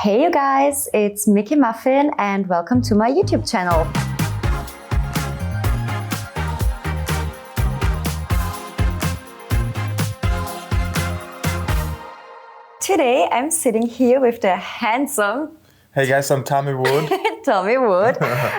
Hey you guys, it's Micky Muffin and welcome to my YouTube channel. Today I'm sitting here with the handsome Hey guys, I'm Tommy Wood. Tommy Wood.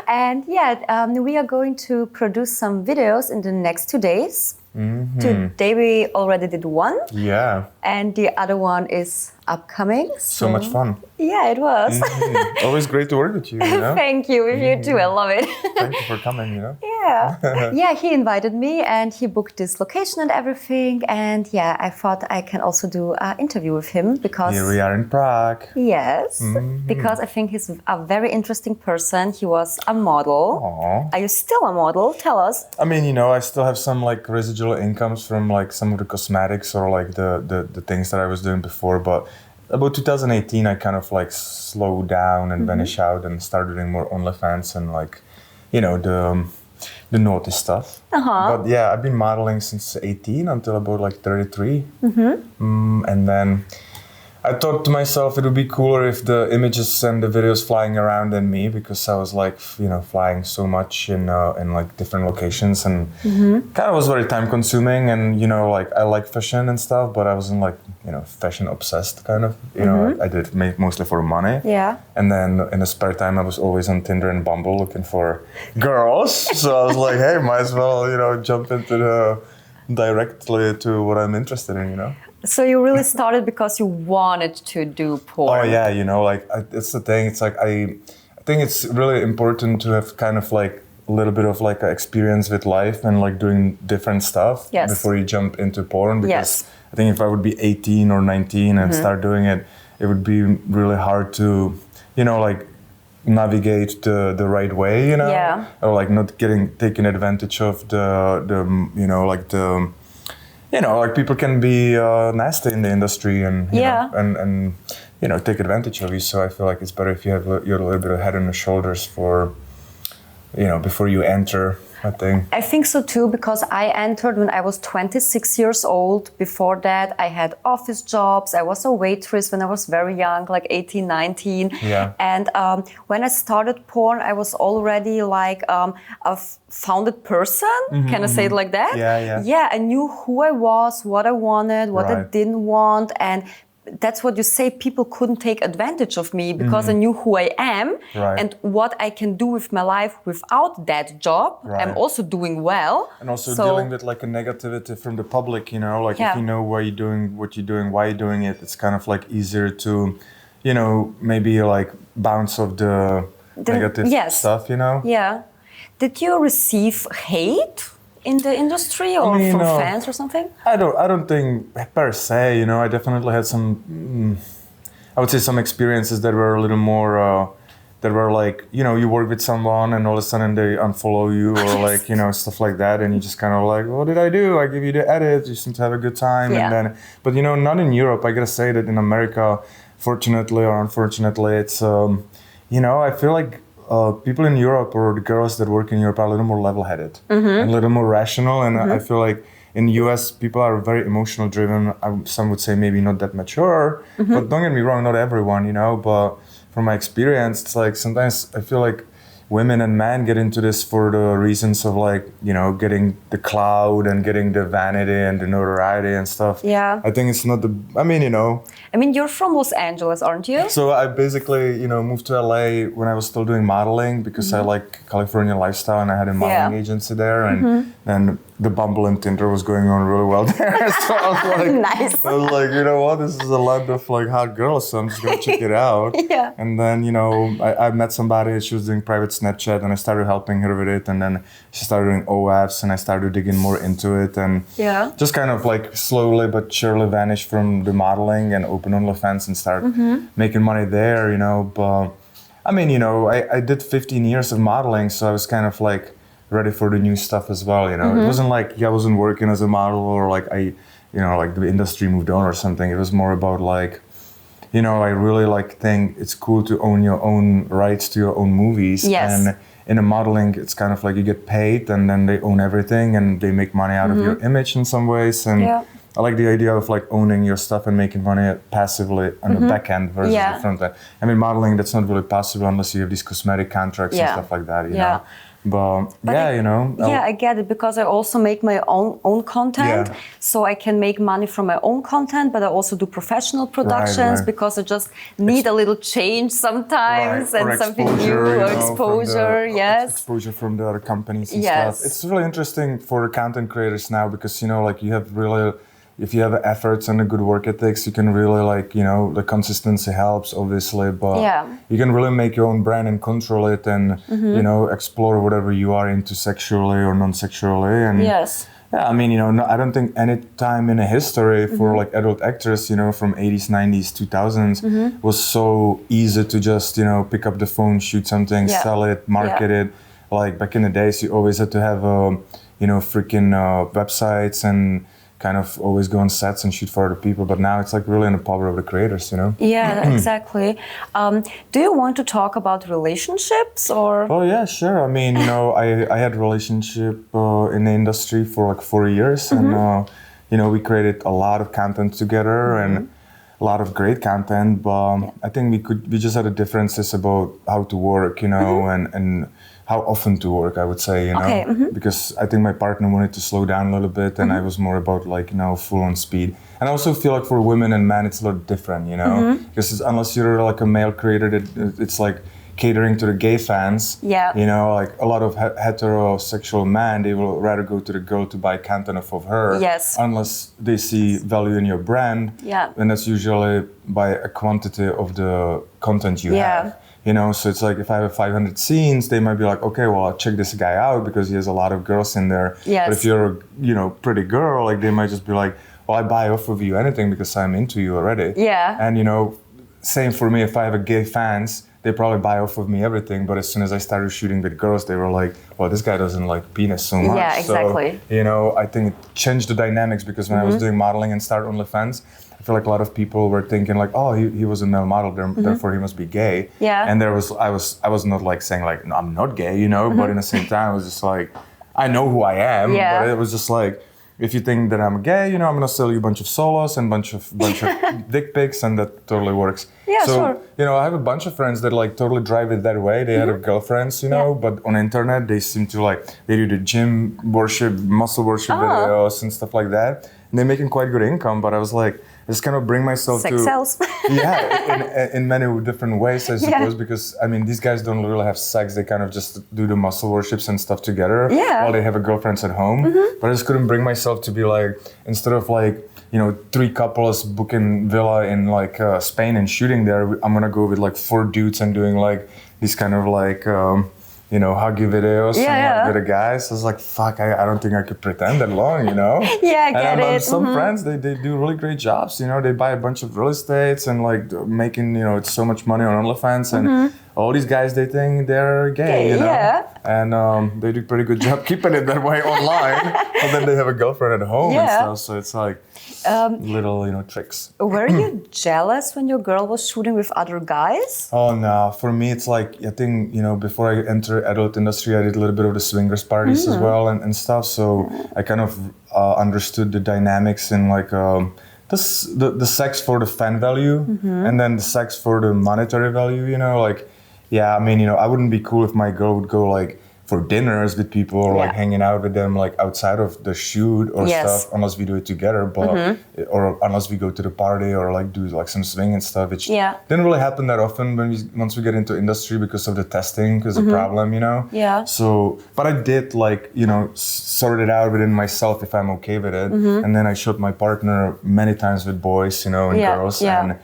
And we are going to produce some videos in the next 2 days. Mm-hmm. Today we already did one. Yeah. And the other one is upcoming. So much fun. Yeah, it was. Mm-hmm. Always great to work with you, you know? Thank you. With you too. I love it. Thank you for coming, you know? Yeah. Yeah, he invited me and he booked this location and everything. And yeah, I thought I can also do an interview with him because... Here we are in Prague. Yes. Mm-hmm. Because I think he's a very interesting person. He was a model. Aww. Are you still a model? Tell us. I mean, you know, I still have some like residual incomes from like some of the cosmetics or like the things that I was doing before, but about 2018 I kind of like slowed down and vanished out and started doing more OnlyFans and like, you know, the naughty stuff. But yeah, I've been modeling since 18 until about like 33. And then I thought to myself it would be cooler if the images and the videos flying around than me, because I was like, you know, flying so much in like different locations and kind of was very time consuming. And, you know, like I like fashion and stuff, but I wasn't like, you know, fashion obsessed kind of, you know, I did it mostly for money. Yeah. And then in the spare time, I was always on Tinder and Bumble looking for girls. So I was like, hey, might as well, you know, jump into directly to what I'm interested in, you know? So you really started because you wanted to do porn. Oh yeah, you know, like it's the thing. It's like I think it's really important to have kind of like a little bit of like an experience with life and like doing different stuff before you jump into porn. Because I think if I would be 18 or 19 and start doing it, it would be really hard to, you know, like navigate the right way, you know, or like not taking advantage of the you know, like the. You know, like people can be nasty in the industry and you know, and you know, take advantage of you. So I feel like it's better if you have your little bit of head on your shoulders for, you know, before you enter. I think so too, because I entered when I was 26 years old. Before that, I had office jobs. I was a waitress when I was very young, like 18, 19. Yeah. And when I started porn, I was already like a founded person. Can I say it like that? Yeah. Yeah, I knew who I was, what I wanted, what I didn't want. And that's what you say, people couldn't take advantage of me because I knew who I am and what I can do with my life without that job. I'm also doing well. And also dealing with like a negativity from the public, you know, like if you know why you're doing what you're doing, why you're doing it, it's kind of like easier to, you know, maybe like bounce off the negative stuff, you know? Yeah. Did you receive hate in the industry or from fans or something? I don't think per se, you know, I definitely had some, I would say some experiences that were a little more, that were like, you know, you work with someone and all of a sudden they unfollow you or like, you know, stuff like that. And you just kind of like, what did I do? I give you the edit, you seem to have a good time. And then, but you know, not in Europe. I gotta say that in America, fortunately or unfortunately, it's, you know, I feel like people in Europe or the girls that work in Europe are a little more level-headed and a little more rational. And I feel like in the US, people are very emotional driven. Some would say maybe not that mature, but don't get me wrong, not everyone, you know, but from my experience, it's like sometimes I feel like women and men get into this for the reasons of like, you know, getting the clout and getting the vanity and the notoriety and stuff. Yeah. I think it's not I mean, you know. I mean, you're from Los Angeles, aren't you? So I basically, you know, moved to LA when I was still doing modeling because I like California lifestyle and I had a modeling agency there. And then the Bumble and Tinder was going on really well there. So I was like, I was like, you know what, this is a land of like hot girls, so I'm just gonna check it out. And then, you know, I met somebody, she was doing private Snapchat and I started helping her with it. And then she started doing OFs and I started digging more into it and just kind of like slowly but surely vanished from the modeling and open OnlyFans and start making money there, you know. But I mean, you know, I did 15 years of modeling, so I was kind of like ready for the new stuff as well, you know. It wasn't like I wasn't working as a model or like you know, like the industry moved on or something. It was more about like, you know, I really like think it's cool to own your own rights to your own movies. And in a modeling, it's kind of like you get paid and then they own everything and they make money out of your image in some ways. And I like the idea of like owning your stuff and making money passively on the back end versus the front end. I mean, modeling, that's not really possible unless you have these cosmetic contracts and stuff like that, you know. But yeah, you know. I get it, because I also make my own content, so I can make money from my own content. But I also do professional productions because I just need a little change sometimes and something new, or exposure. Exposure from the other companies and stuff. It's really interesting for content creators now, because you know, like you have really. If you have efforts and a good work ethics, you can really like, you know, the consistency helps obviously, but you can really make your own brand and control it and, you know, explore whatever you are into sexually or non-sexually. And yeah, I mean, you know, no, I don't think any time in a history for like adult actors, you know, from 80s, 90s, 2000s was so easy to just, you know, pick up the phone, shoot something, sell it, market it. Like back in the days, you always had to have, you know, freaking websites and kind of always go on sets and shoot for other people, but now it's like really in the power of the creators, you know? Yeah, exactly. Do you want to talk about relationships or? Oh yeah, sure. I mean, you know, I had a relationship in the industry for like 4 years, and you know, we created a lot of content together and a lot of great content, but I think we just had differences about how to work, you know, and how often to work, I would say, you know, because I think my partner wanted to slow down a little bit, and I was more about like, you know, full on speed. And I also feel like for women and men, it's a little different, you know, because unless you're like a male creator, it's like catering to the gay fans. You know, like a lot of heterosexual men, they will rather go to the girl to buy content off of her, unless they see value in your brand. And that's usually by a quantity of the content you have. You know, so it's like if I have 500 scenes, they might be like, okay, well, I'll check this guy out because he has a lot of girls in there. But if you're a, you know, pretty girl, like they might just be like, well, I buy off of you anything because I'm into you already. And, you know, same for me, if I have a gay fans, they probably buy off of me everything. But as soon as I started shooting with girls, they were like, well, this guy doesn't like penis so much. Yeah, exactly. So, you know, I think it changed the dynamics because when I was doing modeling and started OnlyFans, I feel like a lot of people were thinking like, oh, he was a male model, therefore he must be gay. And I was not like saying like, no, I'm not gay, you know, but in the same time, I was just like, I know who I am, but it was just like, if you think that I'm gay, you know, I'm gonna sell you a bunch of solos and bunch of dick pics, and that totally works. So, you know, I have a bunch of friends that like totally drive it that way. They have girlfriends, you know, but on the internet, they seem to like, they do the gym worship, muscle worship videos and stuff like that. And they're making quite good income, but I was like, I just kind of bring myself Sex sells. in many different ways, I suppose, because I mean, these guys don't really have sex. They kind of just do the muscle worships and stuff together while they have a girlfriends at home. But I just couldn't bring myself to be like, instead of like, you know, 3 couples booking villa in like Spain and shooting there, I'm gonna go with like 4 dudes and doing like these kind of like, you know, huggy videos with the guys. I was like, fuck, I don't think I could pretend that long, you know? I get it. Some friends, they do really great jobs, you know? They buy a bunch of real estates and like making, you know, it's so much money on OnlyFans, and all these guys, they think they're gay, you know? And they do a pretty good job keeping it that way online. But then they have a girlfriend at home and stuff, so it's like little, you know, tricks. Were you jealous when your girl was shooting with other guys? Oh no, for me it's like, I think, you know, before I entered adult industry, I did a little bit of the swingers parties as well and stuff, so I kind of understood the dynamics in like the sex for the fan value and then the sex for the monetary value, you know, like, yeah, I mean, you know, I wouldn't be cool if my girl would go like for dinners with people or like hanging out with them like outside of the shoot or stuff, unless we do it together, but or unless we go to the party or like do like some swing and stuff, which didn't really happen that often once we get into industry because of the testing, because the problem, you know. So, but I did like, you know, sort it out within myself if I'm okay with it, and then I shot my partner many times with boys, you know, and girls, and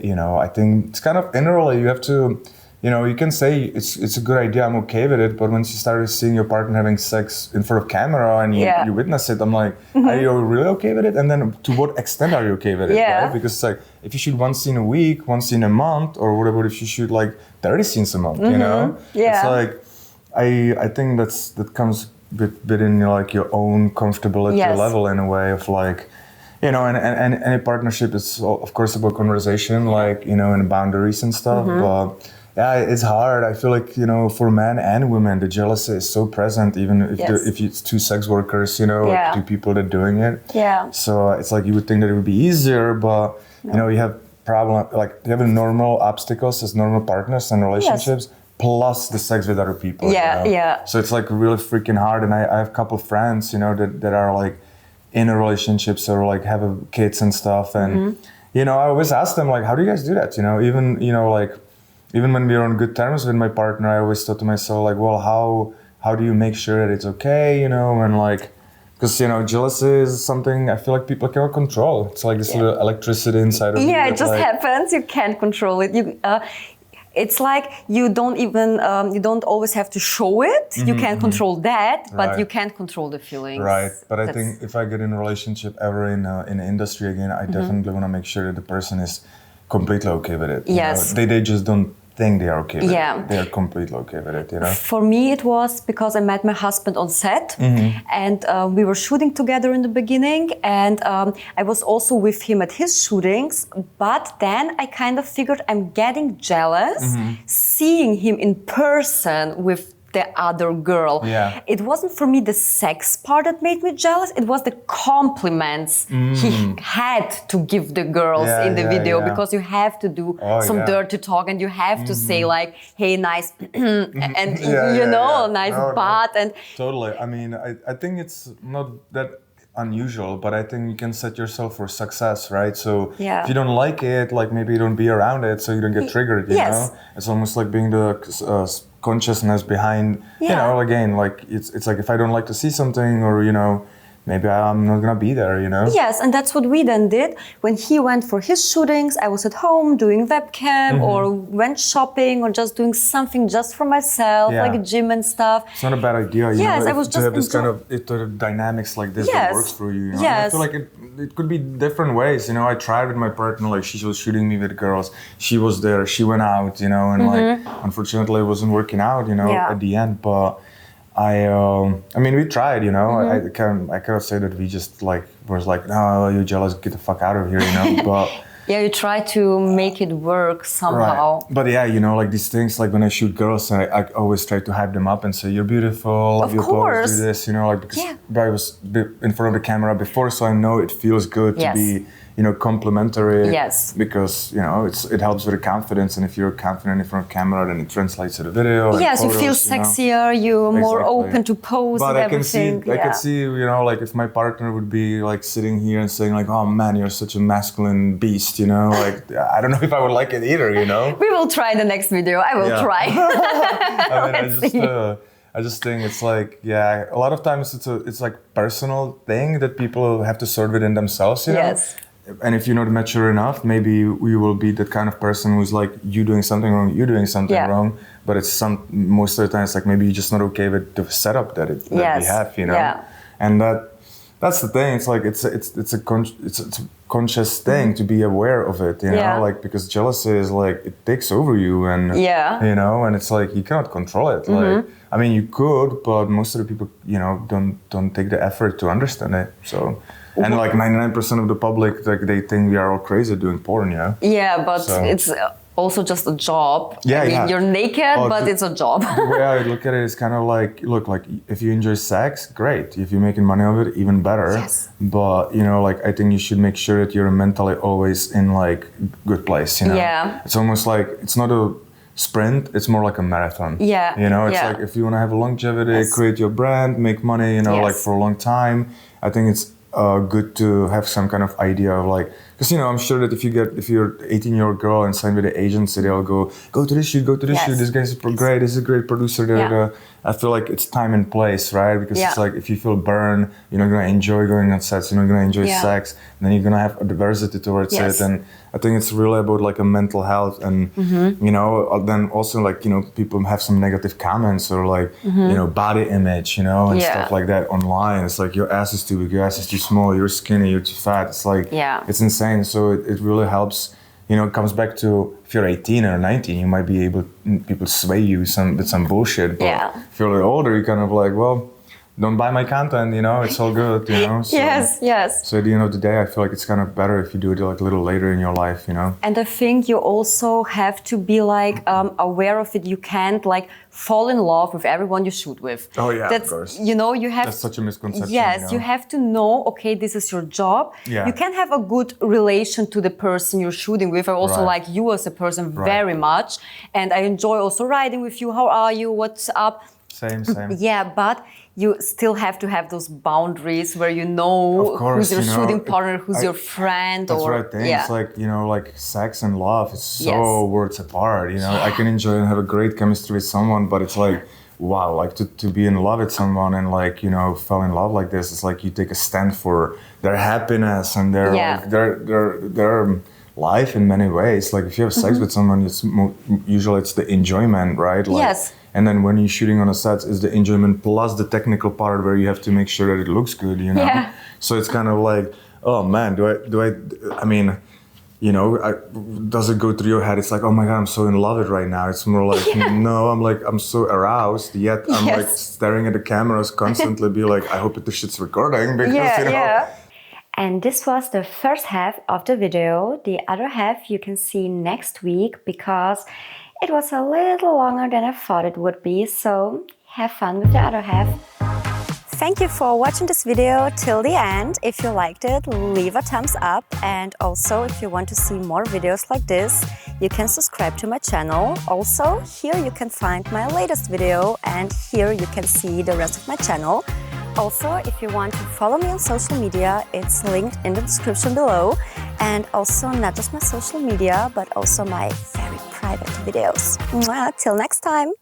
you know, I think it's kind of inherently you have to. You know, you can say it's a good idea, I'm okay with it, but once you start seeing your partner having sex in front of camera and you witness it, I'm like, are you really okay with it? And then to what extent are you okay with it, right? Because it's like, if you shoot 1 scene a week, 1 scene a month, or whatever, if you shoot like 30 scenes a month, you know? It's like, I think that comes within like your own comfortability level in a way of like, you know, and any partnership is of course about conversation, like, you know, and boundaries and stuff, but Yeah, it's hard. I feel like, for men and women, the jealousy is so present, even if it's two sex workers, like two people that are doing it. Yeah. So it's like you would think that it would be easier, but, you have you have normal obstacles as normal partners and relationships, plus the sex with other people. Yeah. So it's like really freaking hard. And I have a couple of friends, that are like in a relationships or like have kids and stuff. And, I always ask them, like, how do you guys do that? Even when we were on good terms with my partner, I always thought to myself, like, well, how do you make sure that it's okay, and like, because, jealousy is something I feel like people cannot control. It's like this little electricity inside of you. Yeah, it just happens. You can't control it. It's like you don't even, you don't always have to show it. You can't control that, but you can't control the feelings. Right, but I think if I get in a relationship ever in the industry again, I definitely want to make sure that the person is completely okay with it. Yes. They just don't think they are okay with it. They are completely okay with it, For me, it was because I met my husband on set and we were shooting together in the beginning, and I was also with him at his shootings, but then I kind of figured I'm getting jealous seeing him in person with the other girl. Yeah. It wasn't for me the sex part that made me jealous, it was the compliments he had to give the girls in the video, because you have to do some dirty talk and you have to say like, hey, nice and nice butt. And totally. I mean, I think it's not that unusual, but I think you can set yourself for success, right? So if you don't like it, like maybe you don't be around it so you don't get triggered, you know? It's almost like being the consciousness behind, again, like it's like if I don't like to see something or, maybe I'm not gonna be there, Yes, and that's what we then did. When he went for his shootings, I was at home doing webcam or went shopping or just doing something just for myself, like a gym and stuff. It's not a bad idea, I was to just have this kind of dynamics like this that works for you. I feel like it could be different ways. I tried with my partner, like she was shooting me with girls. She was there, she went out, and like unfortunately it wasn't working out, at the end, but I mean, we tried, I cannot say that we just like was like, no, you're jealous, get the fuck out of here, but you try to make it work somehow. Right. But like these things, like when I shoot girls, I always try to hype them up and say, you're beautiful, of you course. do this, like because I was in front of the camera before, so I know it feels good to be complimentary. Yes. Because, it helps with the confidence, and if you're confident in front of camera, then it translates to the video. Yes, photos, you feel sexier, you're more open to pose and everything. I can see, like if my partner would be like sitting here and saying like, oh man, you're such a masculine beast, like I don't know if I would like it either, We will try the next video. I will try. I just think it's like, a lot of times it's like personal thing that people have to sort within themselves, Yes. And if you're not mature enough, maybe you will be that kind of person who's like, you doing something wrong, you're doing something wrong. But it's most of the time it's like maybe you're just not okay with the setup that we have, And that's the thing. It's like it's a conscious thing to be aware of it, like because jealousy is like it takes over you, and and it's like you cannot control it. Like I mean, you could, but most of the people, don't take the effort to understand it. So. And like 99% of the public, like they think we are all crazy doing porn, Yeah, but it's also just a job. I mean, you're naked, but it's a job. The way I look at it is kind of like, look, like if you enjoy sex, great. If you're making money of it, even better. Yes. But, like I think you should make sure that you're mentally always in like good place, Yeah. It's almost like, it's not a sprint, it's more like a marathon. Yeah. It's like if you want to have a longevity, create your brand, make money, like for a long time, I think it's good to have some kind of idea of like, because I'm sure that if you're 18-year-old girl and signed with an agency, they'll go to this shoot, this guy's great, this is a great producer. I feel like it's time and place, right? Because it's like if you feel burned, you're not gonna enjoy going on sets, you're not gonna enjoy sex, and then you're gonna have adversity towards it. And I think it's really about like a mental health, and then also like people have some negative comments or like body image, and stuff like that online. It's like your ass is too big, your ass is too small, you're skinny, you're too fat. It's like it's insane. So it really helps. It comes back to if you're 18 or 19, you might be people sway you with some bullshit. But if you're a little older, you're kind of like, well, don't buy my content, you know, it's all good, you know. So, yes. So at the end of the day, I feel like it's kind of better if you do it like a little later in your life, you know. And I think you also have to be like aware of it. You can't like fall in love with everyone you shoot with. Oh yeah, of course. You know, you have. That's such a misconception. Yes, you know? you have to know. Okay, this is your job. Yeah. You can have a good relation to the person you're shooting with. I also like you as a person very much, and I enjoy also riding with you. How are you? What's up? Same. Yeah, but you still have to have those boundaries where you know who's your shooting partner, who's your friend. That's what I think. Yeah. It's like, you know, like sex and love is so worlds apart, you know. I can enjoy and have a great chemistry with someone, but it's like, wow, like to be in love with someone and like, you know, fall in love like this, it's like you take a stand for their happiness and their like their life in many ways. Like if you have sex with someone, it's usually it's the enjoyment, right? Like, and then when you're shooting on a set, is the enjoyment plus the technical part where you have to make sure that it looks good, you know? Yeah. So it's kind of like, oh man, I mean, you know, does it go through your head? It's like, oh my God, I'm so in love with it right now. It's more like, no, I'm so aroused, yet I'm like staring at the cameras constantly, be like, I hope that this shit's recording because, you know. And this was the first half of the video. The other half you can see next week because it was a little longer than I thought it would be. So have fun with the other half. Thank you for watching this video till the end. If you liked it, leave a thumbs up. And also, if you want to see more videos like this, you can subscribe to my channel. Also, here you can find my latest video and here you can see the rest of my channel. Also, if you want to follow me on social media, it's linked in the description below. And also not just my social media, but also my very private videos. Mwah, till next time!